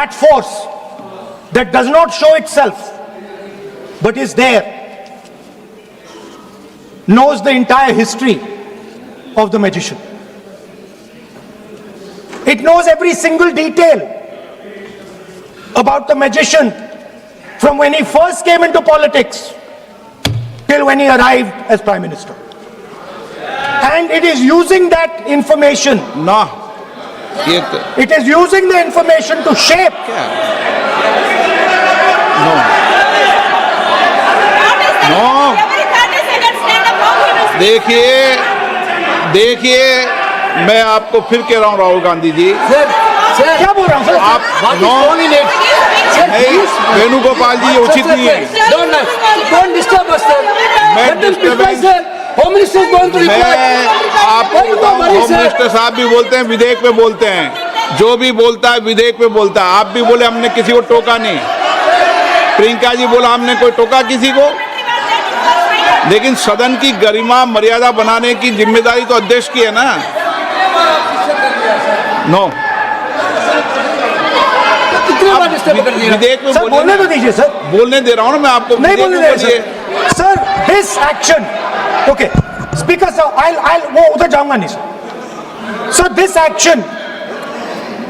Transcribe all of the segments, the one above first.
that force that does not show itself but is there, knows the entire history of the magician. It knows every single detail about the magician from when he first came into politics till when he arrived as Prime Minister. And it is using that information. It is using the information to shape. देखिए मैं आपको फिर कह रहा हूँ राहुल गांधी जी, क्या बोल रहा हूँ सर? आप वेणुगोपाल जी ये उचित नहीं है। Don't disturb us, sir. Let them reply, sir. Home Minister is going to reply. मैं आपको बताऊं, होम मिनिस्टर साहब भी बोलते हैं, विधेयक पे बोलते हैं, जो भी बोलता है विधेयक पे बोलता है। आप भी बोले हमने किसी को टोका नहीं, प्रियंका जी बोला हमने कोई टोका किसी को, लेकिन सदन की गरिमा मर्यादा बनाने की जिम्मेदारी तो अध्यक्ष की है ना। नो विधेयक में सर बोलने तो दीजिए सर। बोलने दे रहा हूँ ना मैं आपको। नहीं बोलने दे रहे sir. This action, okay speaker sir, I'll वो उधर जाऊंगा नहीं sir. So this action,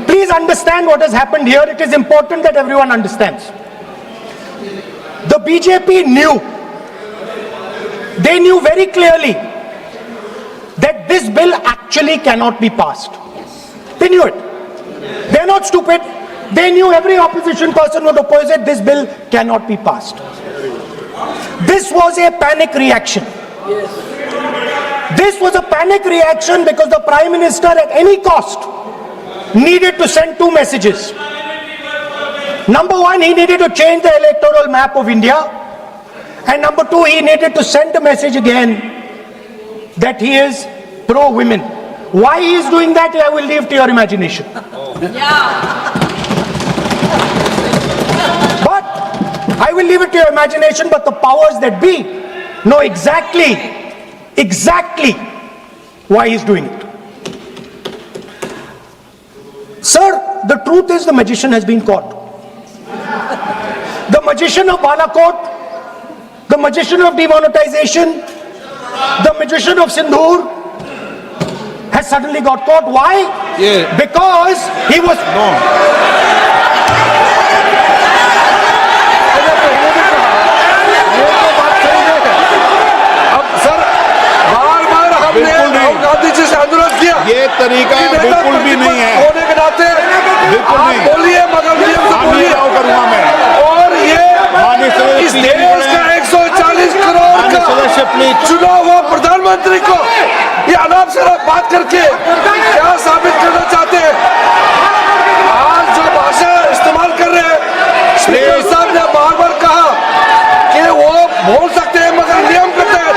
please understand what has happened here. It is important that everyone understands. The BJP knew, they knew very clearly that this bill actually cannot be passed. They knew it. They are not stupid. They knew every opposition person would oppose it. This bill cannot be passed. This was a panic reaction. This was a panic reaction because the Prime Minister at any cost needed to send two messages. Number one, he needed to change the electoral map of India. And number two, he needed to send a message again that he is pro-women. Why he is doing that, I will leave to your imagination. But I will leave it to your imagination, but the powers that be know exactly why he is doing it. Sir, the truth is the magician has been caught. The magician of Balakot, the magician of demonetization, the magician of Sindhur has suddenly got caught. Why? Because he was... ये तरीका बिल्कुल भी नहीं है होने के नाते बिल्कुल नहीं बोलिए, मगर नियम से बोलिए। करूंगा मैं। और ये इस देश का 140 करोड़ का चुना हुआ प्रधानमंत्री को ये अनाप शराब बात करके क्या साबित करना चाहते हैं? आज जो भाषा इस्तेमाल कर रहे हैं, स्पीकर साहब ने बार-बार कहा कि वो बोल सकते हैं मगर नियम के तहत।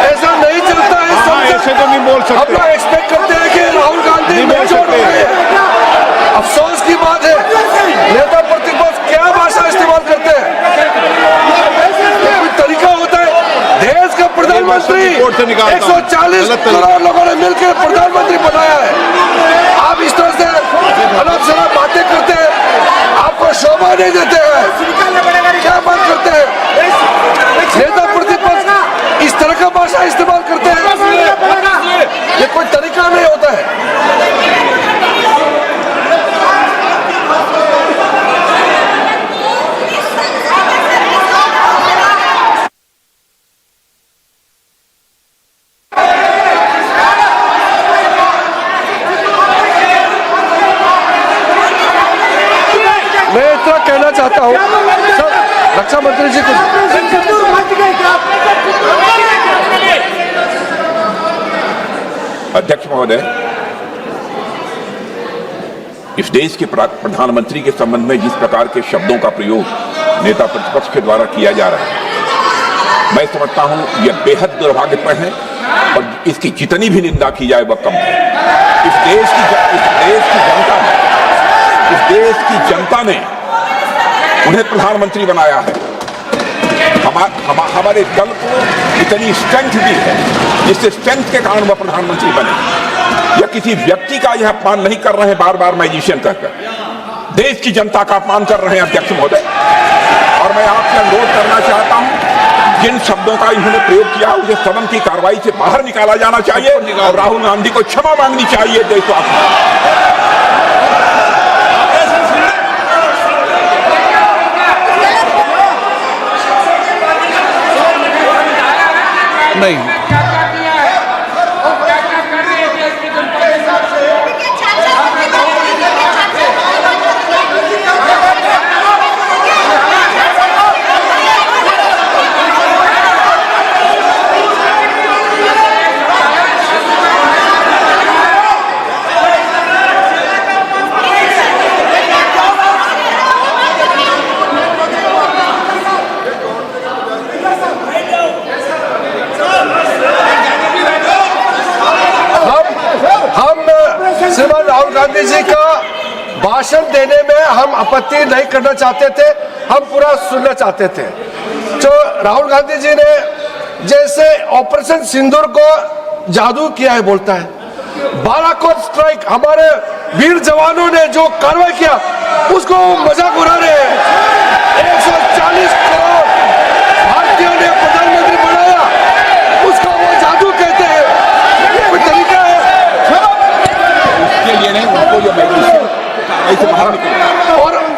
ऐसा नहीं चलता है। ऐसे तो नहीं बोल सकते। हम लोग एक्सपेक्ट करते हैं कि राहुल गांधी मैच्योर हो गए। अफसोस की बात है, नेता प्रतिपक्ष क्या भाषा इस्तेमाल करते हैं। कोई तरीका होता है। देश का प्रधानमंत्री 140 करोड़ लोगों ने मिलकर प्रधानमंत्री बनाया है। आप इस तरह से अनाप शराब बातें करते हैं, आपको शोभा नहीं देते हैं। क्या बात करते हैं? नेता प्रतिपक्ष इस तरह का भाषा इस्तेमाल करते हैं, ये कोई तरीका नहीं होता है। मैं इतना कहना चाहता हूँ सर, रक्षा मंत्री जी को अध्यक्ष महोदय, इस देश के प्रधानमंत्री के संबंध में जिस प्रकार के शब्दों का प्रयोग नेता प्रतिपक्ष के द्वारा किया जा रहा है, मैं समझता हूं यह बेहद दुर्भाग्यपूर्ण है और इसकी जितनी भी निंदा की जाए वह कम है। इस देश की जनता ने उन्हें प्रधानमंत्री बनाया है। हमारे दल को इतनी स्ट्रेंथ दी है, जिससे स्ट्रेंथ के कारण वह प्रधानमंत्री बने। या किसी व्यक्ति का यह अपमान नहीं कर रहे हैं बार बार मैजिशियन कहकर। देश की जनता का अपमान कर रहे हैं अध्यक्ष महोदय। और मैं आपसे अनुरोध करना चाहता हूं, जिन शब्दों का इन्होंने प्रयोग किया उसे सदन की कार्रवाई से बाहर निकाला जाना चाहिए और राहुल गांधी को क्षमा मांगनी चाहिए देशवासियों। नहीं, श्रीमान राहुल गांधी जी का भाषण देने में हम आपत्ति नहीं करना चाहते थे, हम पूरा सुनना चाहते थे। तो राहुल गांधी जी ने जैसे ऑपरेशन सिंदूर को जादू किया है बोलता है, बालाकोट स्ट्राइक हमारे वीर जवानों ने जो कार्रवाई किया उसको मजाक उड़ा रहे हैं। 140 करोड़ भारतीयों ने प्रधानमंत्री बनाया, उसको वो जादू कहते हैं। ये कोई तरीका है?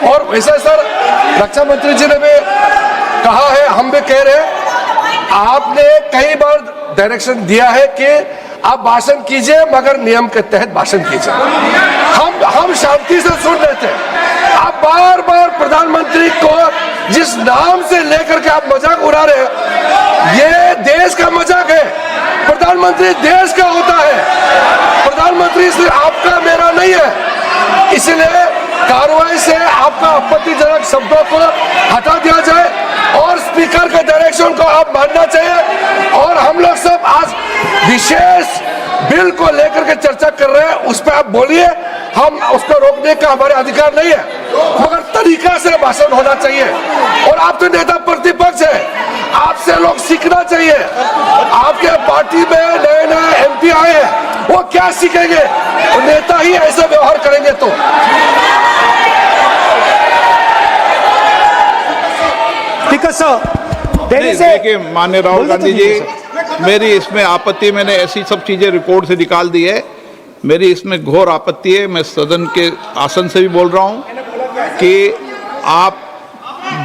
और वैसा सर रक्षा मंत्री जी ने भी कहा है, हम भी कह रहे हैं, आपने कई बार डायरेक्शन दिया है कि आप भाषण कीजिए मगर नियम के तहत भाषण कीजिए। हम शांति से सुन रहे थे, आप बार बार प्रधानमंत्री को जिस नाम से लेकर के आप मजाक उड़ा रहे हैं, ये देश का मजाक है। प्रधानमंत्री देश का होता है, प्रधानमंत्री इसलिए आपका मेरा नहीं है। इसलिए कार्रवाई से आपका आपत्तिजनक शब्दों को हटा दिया जाए और स्पीकर के डायरेक्शन को आप मानना चाहिए। और हम लोग सब आज विशेष बिल को लेकर के चर्चा कर रहे हैं, उस पर आप बोलिए, हम उसको रोकने का हमारे अधिकार नहीं है, मगर तरीका से भाषण होना चाहिए। और आप तो नेता प्रतिपक्ष है, आपसे लोग सीखना चाहिए। आपके पार्टी में नए नए MP आए हैं, वो क्या सीखेंगे? वो नेता ही ऐसा व्यवहार करेंगे तो। देखिए माननीय राहुल गांधी जी, मेरी इसमें आपत्ति, मैंने ऐसी सब चीजें रिकॉर्ड से निकाल दी है, मेरी इसमें घोर आपत्ति है। मैं सदन के आसन से भी बोल रहा हूं कि आप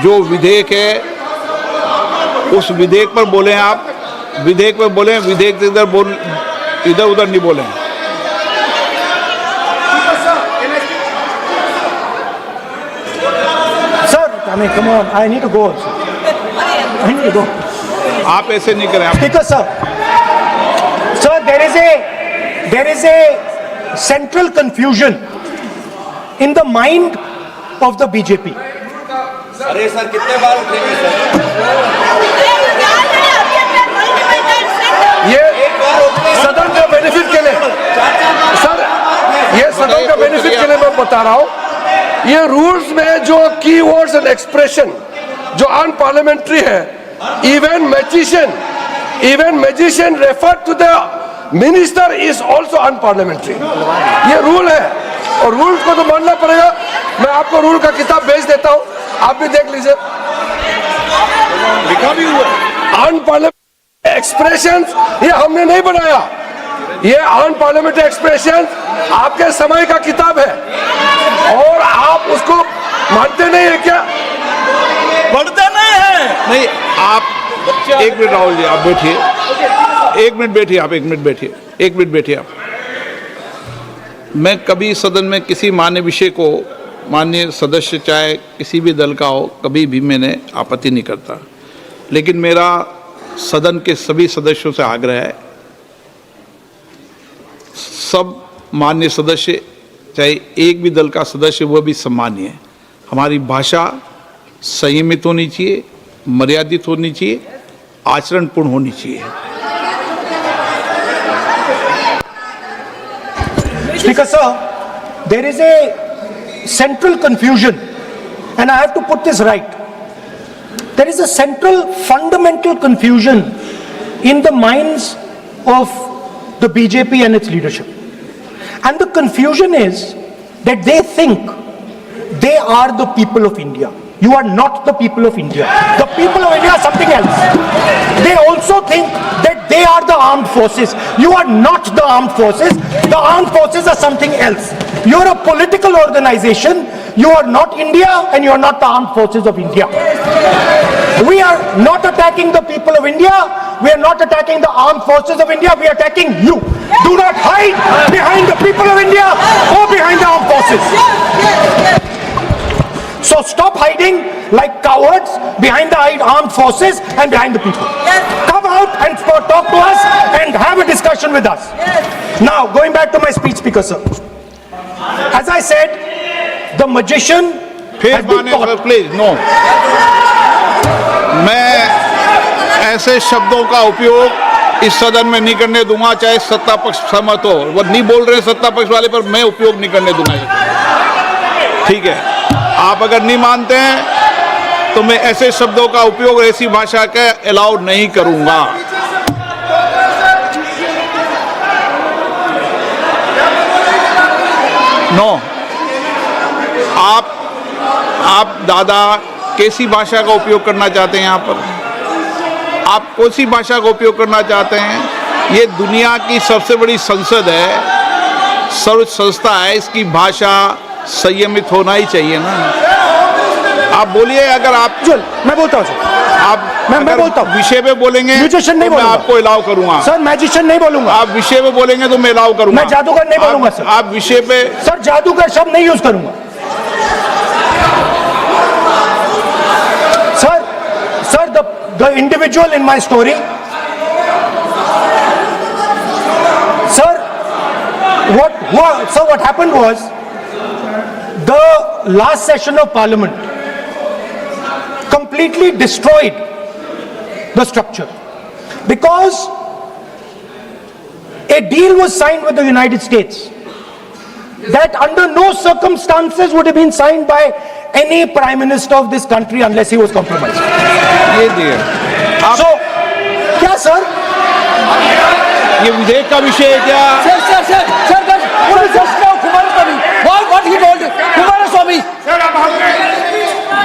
जो विधेयक है उस विधेयक पर बोले, आप विधेयक पर बोले, विधेयक से इधर उधर नहीं बोले। Come on, I need to go also. I need to go. आप ऐसे नहीं करें। Speaker sir, there is a central confusion in the mind of the BJP. अरे सर कितने बार उठेंगे सर? ये सदन का बेनिफिट के लिए सर, ये सदन का बेनिफिट के लिए मैं बता रहा हूँ, ये रूल्स में जो की वर्ड्स एंड एक्सप्रेशन जो अनपार्लियामेंट्री है, even magician refer to the minister is also unparliamentary. ये रूल है और रूल्स को तो मानना पड़ेगा। मैं आपको रूल का किताब भेज देता हूँ, आप भी देख लीजिए। लिखा भी हुआ है, अनपार्लियामेंट्री एक्सप्रेशंस ये हमने नहीं बनाया, ये अनपार्लियामेंट्री एक्सप्रेशन आपके समय का किताब है और आप उसको मानते नहीं है क्या? पढ़ते नहीं है? नहीं, आप एक मिनट राहुल जी, आप बैठिए, एक मिनट बैठिए, आप एक मिनट बैठिए, एक मिनट बैठिए आप। मैं कभी सदन में किसी मान्य विषय को, माननीय सदस्य चाहे किसी भी दल का हो, कभी भी मैंने आपत्ति नहीं करता, लेकिन मेरा सदन के सभी सदस्यों से आग्रह है, सब माननीय सदस्य चाहे एक भी दल का सदस्य वह भी सम्मानीय है। हमारी भाषा संयमित होनी चाहिए, मर्यादित होनी चाहिए, आचरणपूर्ण होनी चाहिए। Speaker sir, there is a central confusion and I have to put this right. There is a central fundamental confusion in the minds of the BJP and its leadership. And the confusion is that they think they are the people of India. You are not the people of India. The people of India are something else. They also think that they are the armed forces. You are not the armed forces. The armed forces are something else. You are a political organization. You are not India and you are not the armed forces of India. We are not attacking the people of India. We are not attacking the armed forces of India. We are attacking you. Do not hide behind the people of India or behind the armed forces. So stop hiding like cowards behind the armed forces and behind the people. Come out and talk to us and have a discussion with us. Now, going back to my speech, Speaker sir. As I said, the magician has been caught. Please no, मैं ऐसे शब्दों का उपयोग इस सदन में नहीं करने दूंगा, चाहे सत्ता पक्ष सहमत हो। वो नहीं बोल रहे सत्ता पक्ष वाले, पर मैं उपयोग नहीं करने दूंगा। ठीक है, आप अगर नहीं मानते हैं तो मैं ऐसे शब्दों का उपयोग, ऐसी भाषा का अलाउ नहीं करूंगा। नो, आप दादा कैसी भाषा का उपयोग करना चाहते हैं यहाँ पर? आप कौन सी भाषा का उपयोग करना चाहते हैं? ये दुनिया की सबसे बड़ी संसद है, सर्वोच्च संस्था है, इसकी भाषा संयमित होना ही चाहिए ना। आप बोलिए, अगर आप मैं बोलता हूँ आप मैं बोलता हूँ, विषय पे बोलेंगे म्यूजिशियन नहीं तो मैं बोलूंगा। आपको अलाउ करूंगा। सर मैजिशियन नहीं बोलूंगा। आप विषय पे बोलेंगे तो मैं अलाउ करूंगा। मैं जादूगर नहीं बोलूंगा सर। आप विषय पे, सर जादूगर शब्द नहीं यूज करूंगा। Sir the individual in my story, sir, what happened was, the last session of Parliament completely destroyed the structure because a deal was signed with the United States that under no circumstances would have been signed by any prime minister of this country unless he was compromised. ये दिए आप, So, क्या sir? ये विधेयक का विषय है क्या?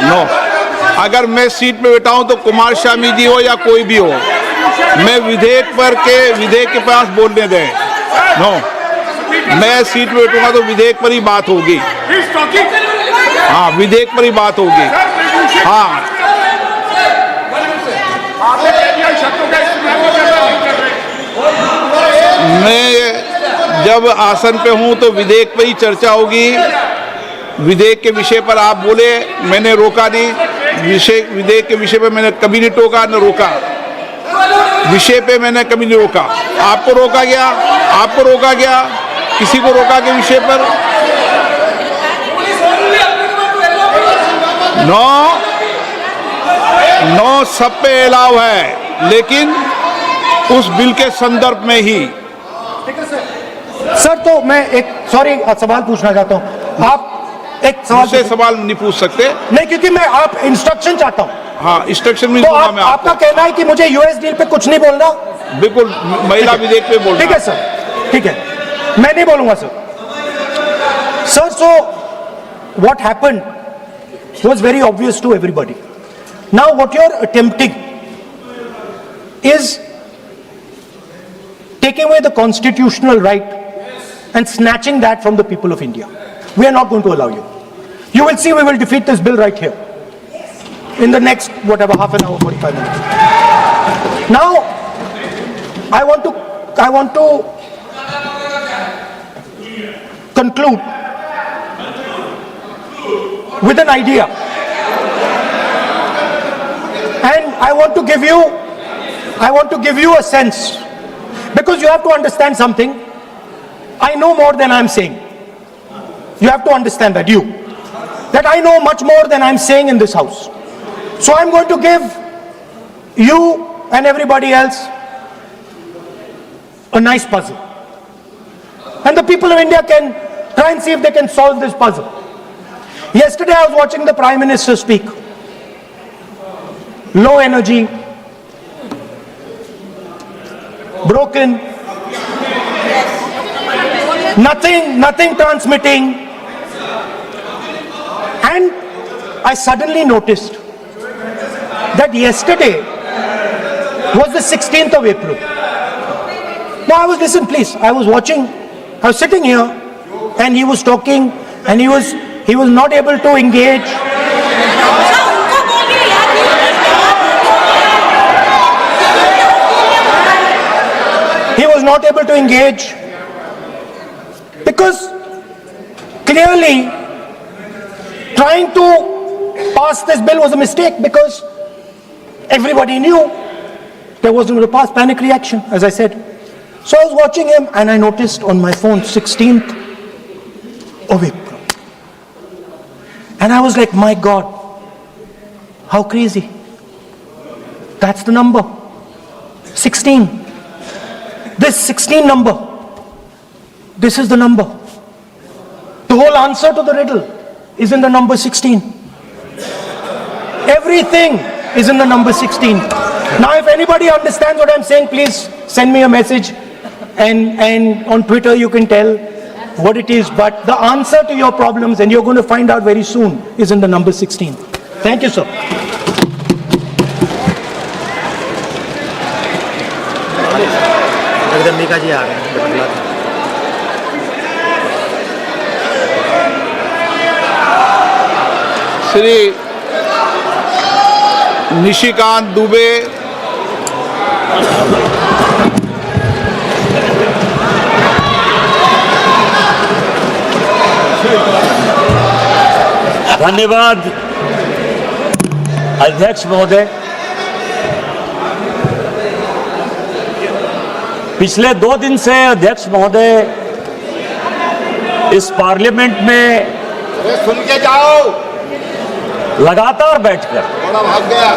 नो, अगर मैं सीट पे बैठा हूं तो कुमार स्वामी जी हो या कोई भी हो, मैं विधेयक के पास बोलने दें। नो, मैं सीट पे बैठूंगा तो विधेयक पर ही बात होगी। हाँ, विधेयक पर ही बात होगी। हाँ, मैं जब आसन पे हूं तो विधेयक पर ही चर्चा होगी। विधेयक के विषय पर आप बोले, मैंने रोका नहीं। विधेयक के विषय पे मैंने कभी नहीं टोका न रोका। विषय पे मैंने कभी नहीं रोका। आपको रोका गया, किसी को रोका के विषय पर? नो, सब पे अलाउ है, लेकिन उस बिल के संदर्भ में ही। सर तो मैं एक सवाल पूछना चाहता हूं। आप एक सवाल नहीं पूछ सकते। नहीं, क्योंकि मैं आप इंस्ट्रक्शन चाहता हूं। हाँ, इंस्ट्रक्शन में तो मैं आपका कहना है कि मुझे यूएस डील पे कुछ नहीं बोलना? बिल्कुल, महिला विधेयक पे बोलना। ठीक है सर, ठीक है, मैं नहीं बोलूंगा sir. So what happened was very obvious to everybody. Now what you're attempting is taking away the constitutional right and snatching that from the people of India. We are not going to allow you. You will see we will defeat this bill right here in the next half an hour, 45 minutes. Now I want to conclude with an idea, and I want to give you a sense, because you have to understand something. I know more than I'm saying. You have to understand that I know much more than I'm saying in this house. So I'm going to give you and everybody else a nice puzzle, and the people of India can try and see if they can solve this puzzle. Yesterday I was watching the Prime Minister speak. Low energy, broken, nothing transmitting, and I suddenly noticed that yesterday was the 16th of April. Now I was, listen please, I was watching, I was sitting here and he was talking and he was not able to engage. He was not able to engage because clearly trying to pass this bill was a mistake because everybody knew there wasn't going to pass. Panic reaction, as I said. So I was watching him and I noticed on my phone 16th of April. And I was like, my God, how crazy. That's the number. 16. This 16 number. This is the number. The whole answer to the riddle is in the number 16. Everything is in the number 16. Now if anybody understands what I'm saying, please send me a message and on Twitter you can tell what it is. But the answer to your problems, and you're going to find out very soon, is in the number 16. Thank you, sir. Jagdambika जी आ रहे हैं। श्री निशिकांत दुबे, धन्यवाद अध्यक्ष महोदय। पिछले 2 दिन से अध्यक्ष महोदय इस पार्लियामेंट में सुन के जाओ, लगातार बैठकर बड़ा भाग गया।